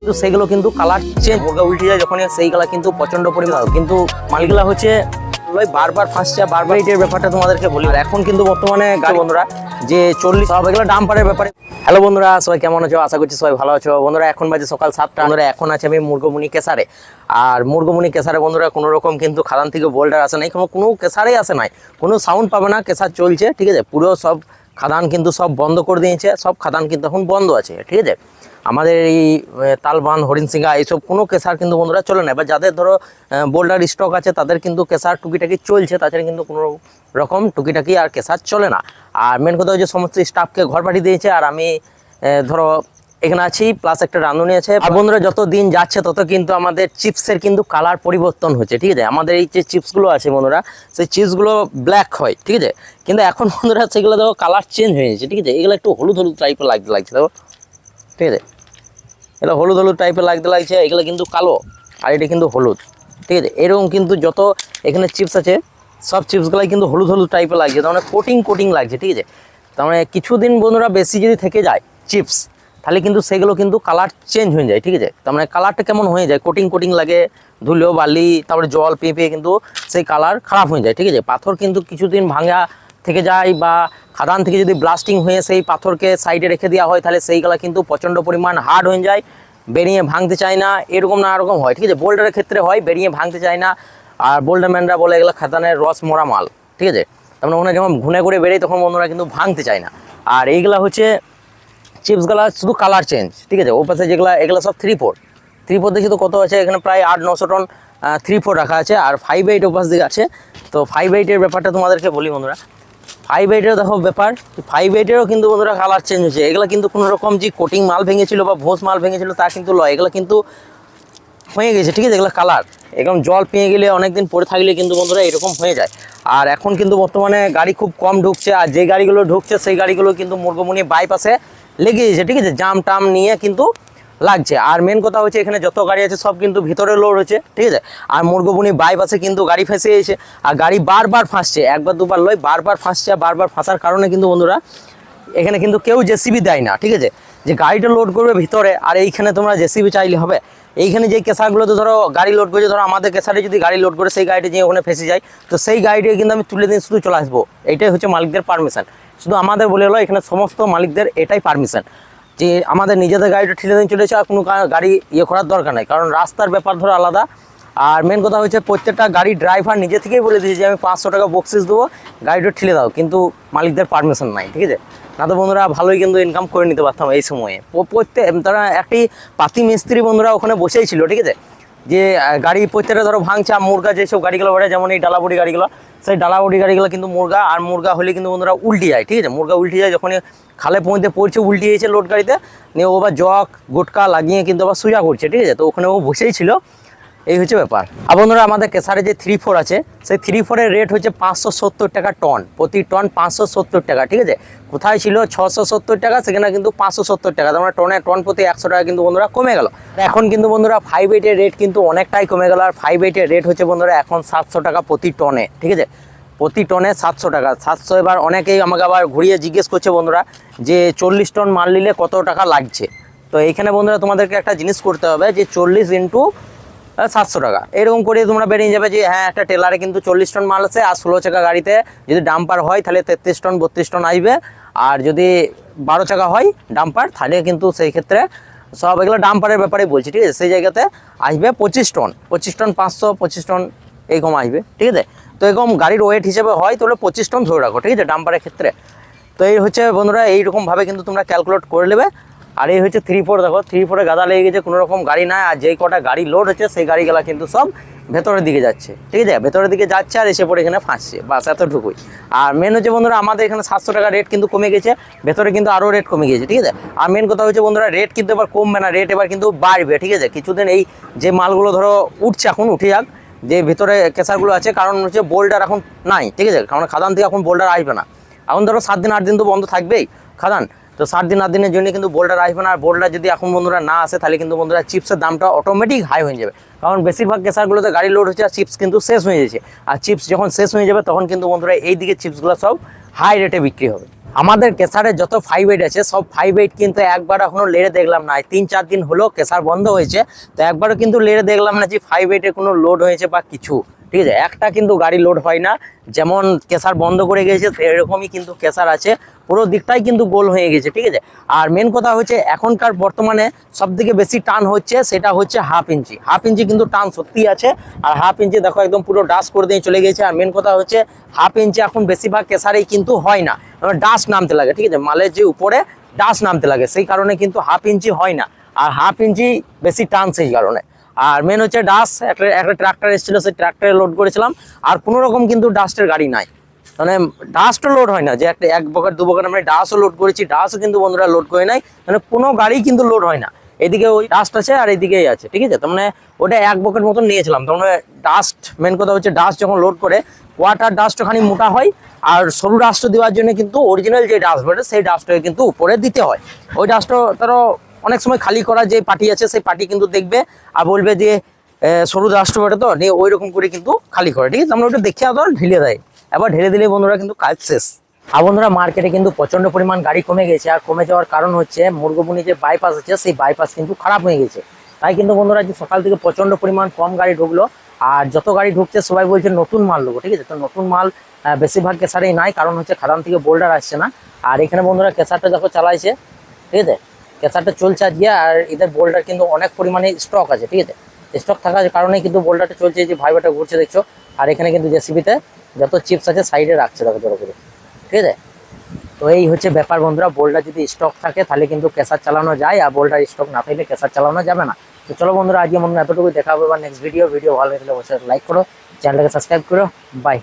কিন্তু সেগুলো কিন্তু কালার চেঞ্জ মুরগা উল্টে যায় যখন সেই কালার কিন্তু প্রচন্ড পরিমাণ কিন্তু মালগুলা হচ্ছে বারবার ফাঁসছে বারবার এইটার ব্যাপারটা তোমাদেরকে বলি। আর এখন কিন্তু বর্তমানে গাড়ি বন্ধুরা যে 40 সব এগুলো ডাম্পারের ব্যাপারে। হ্যালো বন্ধুরা, সবাই কেমন আছো? আশা করছি সবাই ভালো আছো। বন্ধুরা এখন বাজে সকাল 7টা। বন্ধুরা এখন আছে আমি মুরগমুনি কেসারে। আর মুরগমুনি কেসারে বন্ধুরা কোনো রকম কিন্তু খাদান থেকে বোল্ডার আসে নাই, কোনো কেসারেই আসে নাই, কোনো সাউন্ড পাবে না। কেসার চলছে, ঠিক আছে। পুরো সব খাদান কিন্তু সব বন্ধ করে দিয়েছে, সব খাদান কিন্তু এখন বন্ধ আছে, ঠিক আছে। আমাদের এই তালবান হরিণসিংহা এইসব কোনো কেসার কিন্তু বন্ধুরা চলে না। এবার যাদের ধরো বোল্ডার স্টক আছে তাদের কিন্তু কেসার টুকিটাকি চলছে, তাছাড়া কিন্তু কোনো রকম টুকিটাকি আর কেসার চলে না। আর মেন কথা হচ্ছে সমস্ত স্টাফকে ঘর পাঠিয়ে দিয়েছে, আর আমি ধরো এখানে আছি, প্লাস একটা রাঁধুনি আছে। আর বন্ধুরা যত দিন যাচ্ছে তত কিন্তু আমাদের চিপসের কিন্তু কালার পরিবর্তন হচ্ছে, ঠিক আছে। আমাদের এই যে চিপসগুলো আছে বন্ধুরা, সেই চিপসগুলো ব্ল্যাক হয়, ঠিক আছে। কিন্তু এখন বন্ধুরা সেগুলো দেখো কালার চেঞ্জ হয়ে গেছে, ঠিক আছে। এগুলো একটু হলুদ হলুদ টাইপের লাগছে দেখো, ঠিক আছে। এটা হলুদ হলুদ টাইপের লাগছে, এগুলো কিন্তু কালো আর এটা কিন্তু হলুদ, ঠিক আছে। এরকম কিন্তু যত এখানে চিপস আছে সব চিপসগুলাই কিন্তু হলুদ হলুদ টাইপের লাগছে, তার মানে কোটিং লাগছে, ঠিক আছে। তার মানে কিছুদিন বন্ধুরা বেশি যদি থেকে যায় চিপস, তাহলে কিন্তু সেগুলো কিন্তু কালার চেঞ্জ হয়ে যায়, ঠিক আছে। তার মানে কালারটা কেমন হয়ে যায়, কোটিং লাগে, ধুলো বালি তারপরে জল পেয়ে কিন্তু সেই কালার খারাপ হয়ে যায়, ঠিক আছে। পাথর কিন্তু কিছুদিন ভাঙা থেকে যায় বা খাদান থেকে যদি ব্লাস্টিং হয়ে সেই পাথরকে সাইডে রেখে দেওয়া হয়, তাহলে সেই কালার কিন্তু প্রচণ্ড পরিমাণ হার্ড হয়ে যায়, বেরিয়ে ভাঙতে চায় না, এরকম নানা রকম হয়, ঠিক আছে। বোল্ডারের ক্ষেত্রে হয় বেরিয়ে ভাঙতে চায় না, আর বোল্ডারম্যানরা বলে এগুলো খাদানের রস মরা মাল, ঠিক আছে। তার মানে যখন ঘুনে করে বেরোয় তখন বন্ধুরা কিন্তু ভাঙতে চায় না। আর এইগুলা হচ্ছে চিপসগুলা শুধু কালার চেঞ্জ, ঠিক আছে। ও পাশে যেগুলো এগুলো সব 3-4 দেখি তো কত আছে এখানে, প্রায় 800-900 টন 3-4 রাখা আছে। আর 5-8 ওপাশ দিকে আছে। তো 5-8-এর ব্যাপারটা তোমাদেরকে বলি বন্ধুরা। 5-8-এর দেখো ব্যাপার, 5-8-এরও কিন্তু বন্ধুরা কালার চেঞ্জ হচ্ছে। এগুলো কিন্তু কোনো রকম যে কোটিং মাল ভেঙেছিল বা ভোজ মাল ভেঙেছিল তা কিন্তু লয়, এগুলো কিন্তু হয়ে গেছে, ঠিক আছে। এগুলো কালার একদম জল পেয়ে গেলে অনেকদিন পরে থাকলে কিন্তু বন্ধুরা এরকম হয়ে যায়। আর এখন কিন্তু বর্তমানে গাড়ি খুব কম ঢুকছে, আর যে গাড়িগুলো ঢুকছে সেই গাড়িগুলো কিন্তু মুরগমুনি বাইপাসে লেগে গেছে, ঠিক আছে। জাম টাম নিয়ে কিন্তু লাগছে। আর মেন কথা হচ্ছে এখানে যত গাড়ি আছে সব কিন্তু ভিতরে লোড হচ্ছে, ঠিক আছে। আর মুরগমুনি বাইপাসে কিন্তু গাড়ি ফেঁসে গেছে, আর গাড়ি বারবার ফাঁসছে, একবার দুবার লয়, বারবার ফাঁসছে। বারবার ফাঁসার কারণে কিন্তু বন্ধুরা এখানে কিন্তু কেউ জেসিবি দেয় না, ঠিক আছে। যে গাড়িটা লোড করবে ভিতরে, আর এইখানে তোমরা জেসিবি চাইলে হবে। এইখানে যে কেসারগুলোতে ধরো গাড়ি লোড করেছে, ধরো আমাদের কেসারে যদি গাড়ি লোড করে সেই গাড়িটা যেয়ে ওখানে ফেঁসে যায়, তো সেই গাড়িটা কিন্তু আমি তুলে দিয়ে শুধু চলে আসবো। এইটাই হচ্ছে মালিকদের পারমিশন। শুধু আমাদের বলে হলো, এখানে সমস্ত মালিকদের এটাই পারমিশন যে আমাদের নিজেদের গাড়িটা ঠেলে দিয়ে চলেছে, আর কোনো গাড়ি করার দরকার নেই, কারণ রাস্তার ব্যাপার ধরো আলাদা। আর মেন কথা হচ্ছে প্রত্যেকটা গাড়ির ড্রাইভার নিজে থেকেই বলে দিয়েছে যে আমি 500 টাকা বক্সিস দেবো, গাড়িটা ঠেলে দাও, কিন্তু মালিকদের পারমিশন নাই, ঠিক আছে। না তো বন্ধুরা ভালোই কিন্তু ইনকাম করে নিতে পারতাম এই সময়ে। তারা একটি পাতি মিস্ত্রি বন্ধুরা ওখানে বসেই ছিল, ঠিক আছে। যে গাড়ি প্রত্যেকটা ধরো ভাঙছে, আর মুরগা যেসব গাড়িগুলো বেড়ে, যেমন এই ডালাবুড়ি গাড়িগুলো, সেই ডালাবুড়ি গাড়িগুলো কিন্তু মুরগা, আর মুরগা হলে কিন্তু বন্ধুরা উল্টে যায়, ঠিক আছে। মুরগা উল্টে যায় যখন খালে পড়ছে উল্টে গিয়েছে লোড গাড়িতে নিয়ে, ও আবার জগ গুটকা লাগিয়ে কিন্তু আবার সোজা করছে, ঠিক আছে। তো ওখানে ও বসেই ছিল, এই হচ্ছে ব্যাপার। আর বন্ধুরা আমাদের কেসারে যে 3-4 আছে, সেই 3-4-এর রেট হচ্ছে 570 টাকা টন, প্রতি টন 570 টাকা, ঠিক আছে। কোথায় ছিল 670 টাকা, সেখানে কিন্তু 570 টাকা, তার মানে টন প্রতি 100 টাকা কিন্তু বন্ধুরা কমে গেল। এখন কিন্তু বন্ধুরা 5-8-এর রেট কিন্তু অনেকটাই কমে গেল। আর 5-8-এর রেট হচ্ছে বন্ধুরা এখন 700 টাকা প্রতি টনে, ঠিক আছে। প্রতি টনে 700 টাকা, 700। এবার অনেকেই আমাকে আবার ঘুরিয়ে জিজ্ঞেস করছে বন্ধুরা যে 40 টন মাল নিলে কত টাকা লাগছে। তো এইখানে বন্ধুরা তোমাদেরকে একটা জিনিস করতে হবে, যে 40 ইন্টু 700 টাকা এরকম করে তোমরা বেরিয়ে যাবে যে হ্যাঁ একটা টেলারে কিন্তু 40 টন মাল আছে, আর 16 চাকা গাড়িতে যদি ডাম্পার হয় তাহলে 33 টন 32 টন আসবে, আর যদি 12 চাকা হয় ডাম্পার তাহলে কিন্তু সেই ক্ষেত্রে সব এগুলো ডাম্পারের ব্যাপারে বলছি, ঠিক আছে। সেই জায়গাতে আসবে 25 টন 500 25 টন এরকম আসবে, ঠিক আছে। তো এরকম গাড়ির ওয়েট হিসেবে হয় তাহলে 25 টন ধরে রাখো, ঠিক আছে, ডাম্পারের ক্ষেত্রে। তো এই হচ্ছে বন্ধুরা এইরকমভাবে কিন্তু তোমরা ক্যালকুলেট করে নেবে। আর এই হচ্ছে 3-4, দেখো 3-4-এ গাদা লেগে গেছে, কোনো রকম গাড়ি নাই। আর যেই কটা গাড়ি লোড হচ্ছে সেই গাড়িগুলো কিন্তু সব ভেতরের দিকে যাচ্ছে, ঠিক আছে। ভেতরের দিকে যাচ্ছে আর এসে পরে এখানে ফাঁসছে, বাস এতটুকুই। আর মেন হচ্ছে বন্ধুরা আমাদের এখানে 700 টাকা রেট কিন্তু কমে গেছে, ভেতরে কিন্তু আরও রেট কমে গেছে, ঠিক আছে। আর মেন কথা হচ্ছে বন্ধুরা রেট কিন্তু এবার কমবে না, রেট এবার কিন্তু বাড়বে, ঠিক আছে। কিছুদিন এই যে মালগুলো ধরো উঠছে, এখন উঠে যাক, যে ভিতরে কেসারগুলো আছে, কারণ হচ্ছে বোল্ডার এখন নাই, ঠিক আছে। কারণ খাদান থেকে এখন বোল্ডার আসবে না, এখন ধরো 7-8 দিন তো বন্ধ থাকবেই খাদান। তো 7-8 দিনের জন্য কিন্তু বোল্ডার আসবে না। আর বোল্ডার যদি এখন বন্ধুরা না আসে তাহলে কিন্তু বন্ধুরা চিপসের দামটা অটোমেটিক হাই হয়ে যাবে, কারণ বেশিরভাগ কেসারগুলোতে গাড়ি লোড হচ্ছে আর চিপস কিন্তু শেষ হয়ে যাচ্ছে। আর চিপস যখন শেষ হয়ে যাবে তখন কিন্তু বন্ধুরা এই দিকে চিপসগুলো সব হাই রেটে বিক্রি হবে। আমাদের কেসারে যত 5-8 আছে সব 5-8 কিন্তু একবার এখনো লেড়ে দেখলাম না। 3-4 দিন হলো কেসার বন্ধ হয়েছে, তো একবারও কিন্তু লেড়ে দেখলাম না যে 5-8 এ কোনো লোড হয়েছে বা কিছু। ঠিক আছে, একটা কিন্তু গাড়ি লোড হয় না। যেমন কেসার বন্ধ করে গেছে সেরকমই কিন্তু কেসার আছে, পুরো দিকটাই কিন্তু গোল হয়ে গেছে। ঠিক আছে, আর মেন কথা হচ্ছে এখনকার বর্তমানে সব থেকে বেশি টান হচ্ছে সেটা হচ্ছে হাফ ইঞ্চি কিন্তু টান সত্যি আছে। আর হাফ ইঞ্চি দেখো একদম পুরো ডাস্ট করে দিয়ে চলে গেছে। আর মেন কথা হচ্ছে হাফ ইঞ্চি এখন বেশিরভাগ কেসারেই কিন্তু হয় না, ডাস্ট নামতে লাগে। ঠিক আছে, মালের যে উপরে ডাস্ট নামতে লাগে সেই কারণে কিন্তু হাফ ইঞ্চি হয় না, আর হাফ ইঞ্চি বেশি টান সেই কারণে। আর মেন হচ্ছে ডাস্ট, একটা ট্রাক্টর এসেছিলো, সেই ট্রাক্টরে লোড করেছিলাম, আর কোনো রকম কিন্তু ডাস্টের গাড়ি নাই, মানে ডাস্টও লোড হয় না। যে একটা 1 বকেট 2 বকেট আমরা ডাস্টও লোড করেছি, ডাস্টও কিন্তু বন্ধুরা লোড করে নাই, মানে কোনো গাড়ি কিন্তু লোড হয় না। এদিকে ওই ডাস্ট আছে আর এদিকেই আছে। ঠিক আছে, তার মানে ওটা 1 বকেট মতন নিয়েছিলাম। তার মানে ডাস্ট, মেন কথা হচ্ছে ডাস্ট যখন লোড করে ওয়াটার ডাস্ট খানি মোটা হয়, আর সরু ডাস্ট দেওয়ার জন্য কিন্তু অরিজিনাল যে ডাস্ট বেরোয় সেই ডাস্টটাকে কিন্তু উপরে দিতে হয়। ওই ডাস্টও তারও অনেক সময় খালি করা যে পার্টি আছে সেই পার্টি কিন্তু দেখবে আর বলবে যে সরু ডাস্ট বেরোয় তো নিয়ে ওই রকম করে কিন্তু খালি করে। ঠিক আছে, আমরা ওটা দেখে আবার ঢেলে দেয়, এবার ঢেলে দিলে বন্ধুরা কিন্তু কাজ শেষ। আর বন্ধুরা মার্কেটে কিন্তু প্রচন্ড পরিমাণ গাড়ি কমে গেছে, আর কমে যাওয়ার কারণ হচ্ছে মুরগবনি যে বাইপাস আছে সেই বাইপাস কিন্তু খারাপ হয়ে গেছে। তাই কিন্তু বন্ধুরা যে সকাল থেকে প্রচন্ড পরিমাণ কম গাড়ি ঢুকলো, আর যত গাড়ি ঢুকছে সবাই বলছে নতুন মাল নেবো। ঠিক আছে, তো নতুন মাল বেশিরভাগ কেসারেই নাই, কারণ হচ্ছে খাদান থেকে বোল্ডার আসছে না। আর এখানে বন্ধুরা কেসারটা যখন চালাইছে, ঠিক আছে, কেসারটা চলছে আজকে, আর এদের বোল্ডার কিন্তু অনেক পরিমাণে স্টক আছে। ঠিক আছে, স্টক থাকার কারণে কিন্তু বোল্ডারটা চলছে, যে ভাইবারটা ঘুরছে দেখছো। আর এখানে কিন্তু জেসিবিতে যত চিপস আছে সাইডে রাখছে দেখো জোর করে। ঠিক আছে, তো এই হচ্ছে ব্যাপার বন্ধুরা, বোল্ডার যদি স্টক থাকে তাহলে কিন্তু কেসার চালানো যায়, আর বোল্ডার স্টক না থাকলে কেসার চালানো যাবে না। তো চলো বন্ধুরা আজকে মনে এতটুকু, দেখা হবে বা নেক্সট ভিডিও ভালো লাগলে অবশ্যই লাইক করো, চ্যানেলটাকে সাবস্ক্রাইব করো। বাই।